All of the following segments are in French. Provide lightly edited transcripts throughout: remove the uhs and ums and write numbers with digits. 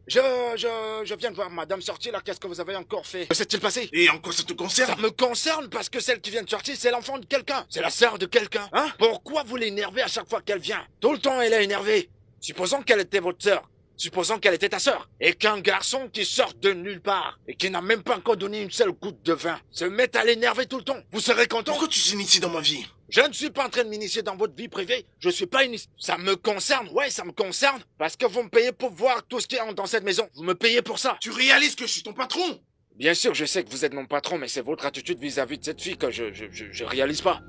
Je viens de voir madame sortir là, qu'est-ce que vous avez encore fait? Que s'est-il passé? Et en quoi ça te Ça concerne? me concerne parce que celle qui vient de sortir, c'est l'enfant de quelqu'un. C'est la sœur de quelqu'un. Hein? Pourquoi vous l'énervez à chaque fois qu'elle vient? Tout le temps, elle est énervée. Supposons qu'elle était votre sœur. Supposons qu'elle était ta sœur. Et qu'un garçon qui sort de nulle part et qui n'a même pas encore donné une seule goutte de vin se mette à l'énerver tout le temps. Vous serez content? Pourquoi tu t'inities dans ma vie? Je ne suis pas en train de m'initier dans votre vie privée. Je suis pas initié. Ça me concerne, ouais, ça me concerne. Parce que vous me payez pour voir tout ce qui est dans cette maison. Vous me payez pour ça. Tu réalises que je suis ton patron? Bien sûr, je sais que vous êtes mon patron, mais c'est votre attitude vis-à-vis de cette fille que je réalise pas.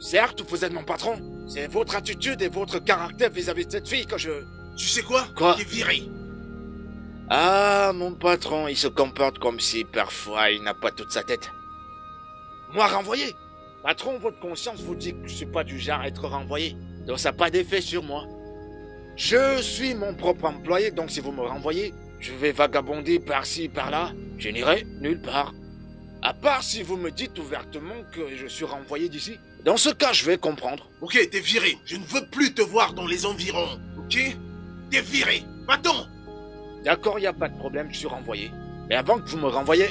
Certes, vous êtes mon patron. C'est votre attitude et votre caractère vis-à-vis de cette fille que je... Tu sais quoi? Quoi? T'es viré. Ah, mon patron, il se comporte comme si parfois il n'a pas toute sa tête. Moi, renvoyé? Patron, votre conscience vous dit que je suis pas du genre à être renvoyé. Donc ça n'a pas d'effet sur moi. Je suis mon propre employé, donc si vous me renvoyez, je vais vagabonder par-ci, par-là. Je n'irai nulle part. À part si vous me dites ouvertement que je suis renvoyé d'ici. Dans ce cas, je vais comprendre. Ok, t'es viré. Je ne veux plus te voir dans les environs. Ok? T'es viré. Va-t'en. D'accord, il n'y a pas de problème, je suis renvoyé. Mais avant que vous me renvoyez,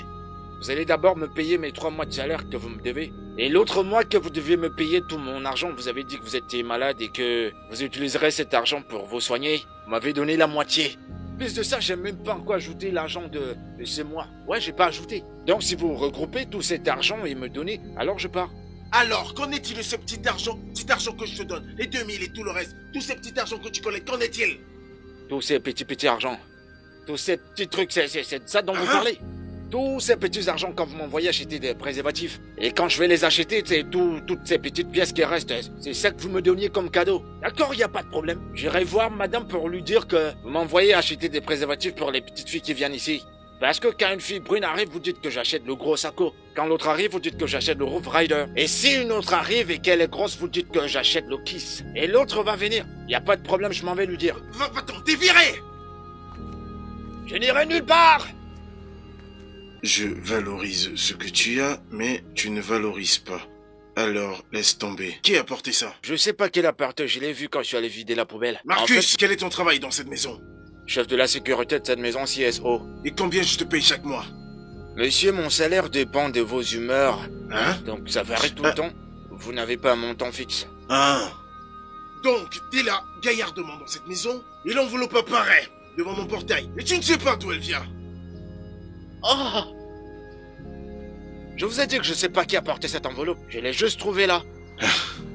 vous allez d'abord me payer mes 3 mois de salaire que vous me devez. Et l'autre mois que vous deviez me payer tout mon argent, vous avez dit que vous étiez malade et que vous utiliserez cet argent pour vous soigner. Vous m'avez donné la moitié. Plus de ça, j'ai même pas encore ajouté l'argent de ces mois. Ouais, j'ai pas ajouté. Donc si vous regroupez tout cet argent et me donnez, alors je pars. Alors, qu'en est-il de ce petit argent que je te donne? Les 2000 et tout le reste. Tous ces petits argents que tu collectes, qu'en est-il? Tous ces petits argents. Tous ces petits trucs, c'est de ça dont vous parlez. Tous ces petits argents quand vous m'envoyez acheter des préservatifs. Et quand je vais les acheter, c'est toutes ces petites pièces qui restent. C'est ça que vous me donniez comme cadeau. D'accord, il n'y a pas de problème. J'irai voir madame pour lui dire que vous m'envoyez acheter des préservatifs pour les petites filles qui viennent ici. Parce que quand une fille brune arrive, vous dites que j'achète le gros Sacco. Quand l'autre arrive, vous dites que j'achète le Rough Rider. Et si une autre arrive et qu'elle est grosse, vous dites que j'achète le Kiss. Et l'autre va venir. Il n'y a pas de problème, je m'en vais lui dire. Va-t'en, t'es viré. Je n'irai nulle part. Je valorise ce que tu as, mais tu ne valorises pas. Alors, laisse tomber. Qui a porté ça? Je sais pas quel appart, je l'ai vu quand je suis allé vider la poubelle. Marcus, En fait, quel est ton travail dans cette maison? chef de la sécurité de cette maison CSO. Et combien je te paye chaque mois? Monsieur, mon salaire dépend de vos humeurs. Hein? Donc ça varie tout le temps. Vous n'avez pas un montant fixe. Ah. Donc, t'es là, gaillardement dans cette maison, et l'enveloppe apparaît devant mon portail. Et tu ne sais pas d'où elle vient. Oh! Je vous ai dit que je sais pas qui a porté cette enveloppe. Je l'ai juste trouvée là.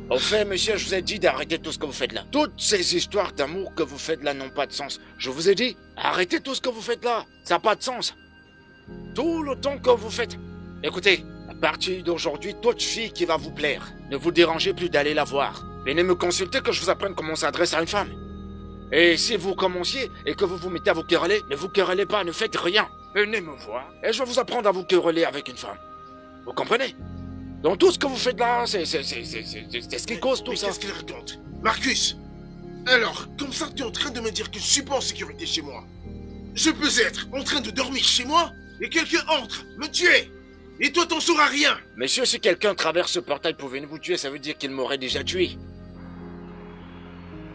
Au fait, monsieur, je vous ai dit d'arrêter tout ce que vous faites là. Toutes ces histoires d'amour que vous faites là n'ont pas de sens. Je vous ai dit, arrêtez tout ce que vous faites là. Ça n'a pas de sens. Tout le temps que vous faites. Écoutez, à partir d'aujourd'hui, toute fille qui va vous plaire, ne vous dérangez plus d'aller la voir. Venez me consulter que je vous apprenne comment on s'adresse à une femme. Et si vous commenciez et que vous vous mettez à vous quereller, ne vous querellez pas, ne faites rien. Venez me voir et je vais vous apprendre à vous quereller avec une femme. Vous comprenez? Donc tout ce que vous faites là, c'est ce qui cause tout Mais ça. qu'est-ce qu'il raconte? Marcus! Alors, comme ça, tu es en train de me dire que je suis pas en sécurité chez moi. Je peux être en train de dormir chez moi et quelqu'un entre, me tuer. Et toi, t'en sauras rien. Monsieur, si quelqu'un traverse ce portail pour venir vous tuer, ça veut dire qu'il m'aurait déjà tué.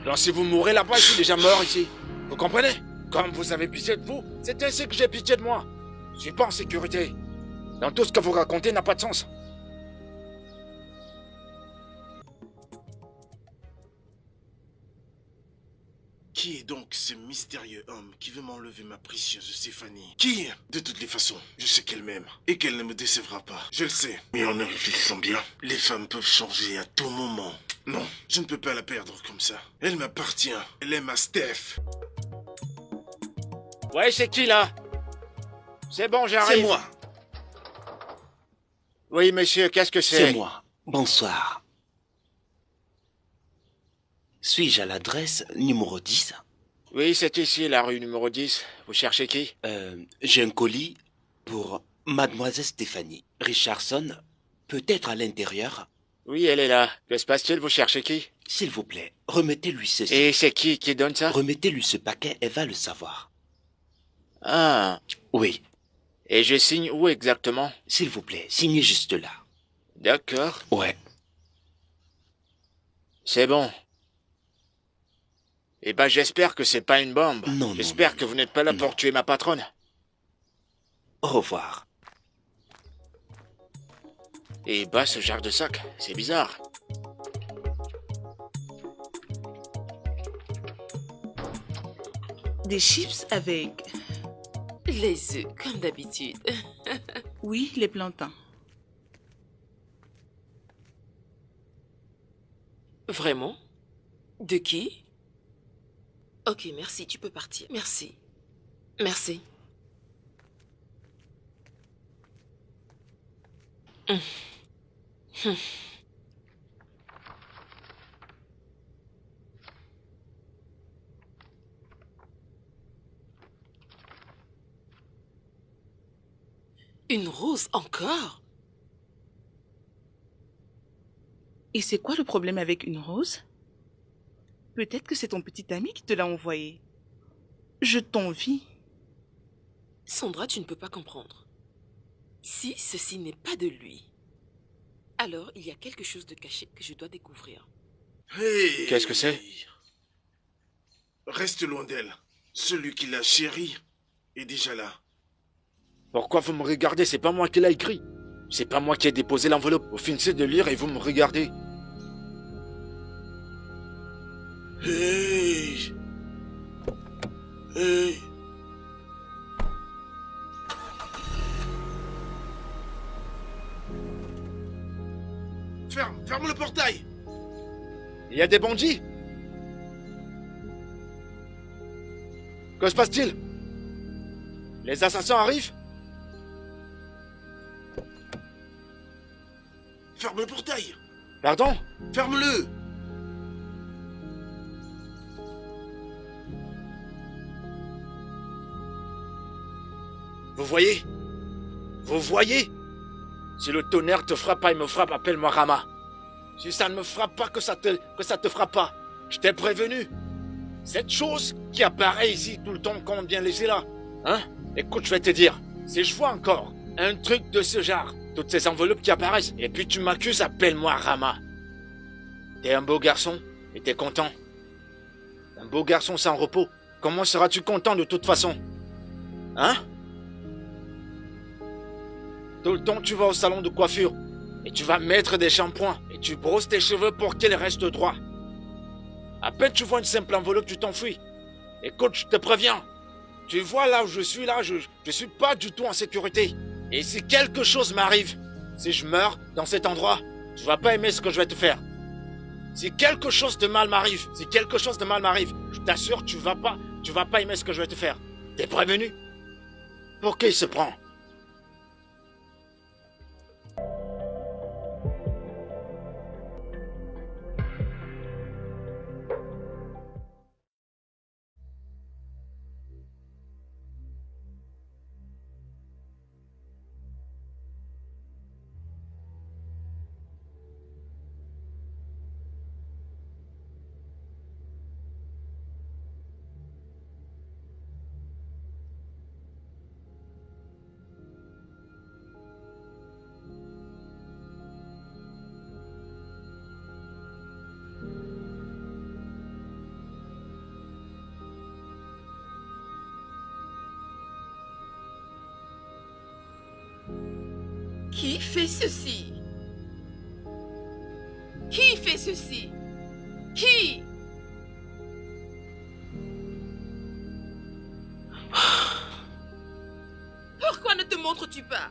Alors si vous mourrez là-bas, je suis déjà mort ici. Vous comprenez? Comme vous avez pitié de vous, c'est ainsi que j'ai pitié de moi. Je suis pas en sécurité. Donc tout ce que vous racontez n'a pas de sens. Qui est donc ce mystérieux homme qui veut m'enlever ma précieuse Stéphanie? Qui? De toutes les façons, je sais qu'elle m'aime et qu'elle ne me décevra pas. Je le sais. Mais en y réfléchissant bien, les femmes peuvent changer à tout moment. Non, je ne peux pas la perdre comme ça. Elle m'appartient. Elle est ma Steph. Ouais, c'est qui là? C'est bon, j'arrive. C'est moi. Oui, monsieur, qu'est-ce que c'est? C'est moi. Bonsoir. Suis-je à l'adresse numéro 10? Oui, c'est ici, la rue numéro 10. Vous cherchez qui? J'ai un colis pour Mademoiselle Stéphanie. Richardson, peut-être à l'intérieur? Oui, elle est là. Que se passe-t-il? Vous cherchez qui? S'il vous plaît, remettez-lui ceci. Et c'est qui donne ça? Remettez-lui ce paquet, elle va le savoir. Ah. Oui, Et je signe où exactement? s'il vous plaît, signez juste là. D'accord. Ouais. C'est bon. Eh ben, j'espère que c'est pas une bombe. Non, J'espère non, que vous n'êtes pas là pour tuer ma patronne. Au revoir. Et bah, ce genre de sac, c'est bizarre. Des chips avec... Les œufs, comme d'habitude. Oui, les plantains. Vraiment? De qui? Ok, merci, tu peux partir. Merci. Merci. Une rose encore? Et c'est quoi le problème avec une rose? Peut-être que c'est ton petit ami qui te l'a envoyé. Je t'envie. Sandra, tu ne peux pas comprendre. Si ceci n'est pas de lui, alors il y a quelque chose de caché que je dois découvrir. Hey! Qu'est-ce que c'est? Reste loin d'elle. Celui qui l'a chérie est déjà là. Pourquoi vous me regardez? C'est pas moi qui l'ai écrit. C'est pas moi qui ai déposé l'enveloppe. Vous finissez de lire et vous me regardez. Hey! Hey! Ferme le portail! Il y a des bandits? Que se passe-t-il? Les assassins arrivent? Ferme le portail! Pardon? Ferme-le! Vous voyez? Vous voyez? Si le tonnerre te frappe pas, il me frappe, appelle-moi Rama. Si ça ne me frappe pas, que ça te frappe pas. Je t'ai prévenu. Cette chose qui apparaît ici tout le temps qu'on vient laisser là. Hein? Écoute, je vais te dire. Si je vois encore un truc de ce genre, toutes ces enveloppes qui apparaissent, et puis tu m'accuses, appelle-moi Rama. T'es un beau garçon, et t'es content. Un beau garçon sans repos. Comment seras-tu content de toute façon? Hein? Tout le temps, tu vas au salon de coiffure et tu vas mettre des shampoings et tu brosses tes cheveux pour qu'ils restent droits. À peine tu vois une simple enveloppe, tu t'enfuis. Écoute, je te préviens. Tu vois là où je suis là, je suis pas du tout en sécurité. Et si quelque chose m'arrive, si je meurs dans cet endroit, tu vas pas aimer ce que je vais te faire. Si quelque chose de mal m'arrive, je t'assure, tu vas pas aimer ce que je vais te faire. T'es prévenu? Pour qui il se prend? Qui fait ceci? Qui fait ceci? Qui? Pourquoi ne te montres-tu pas?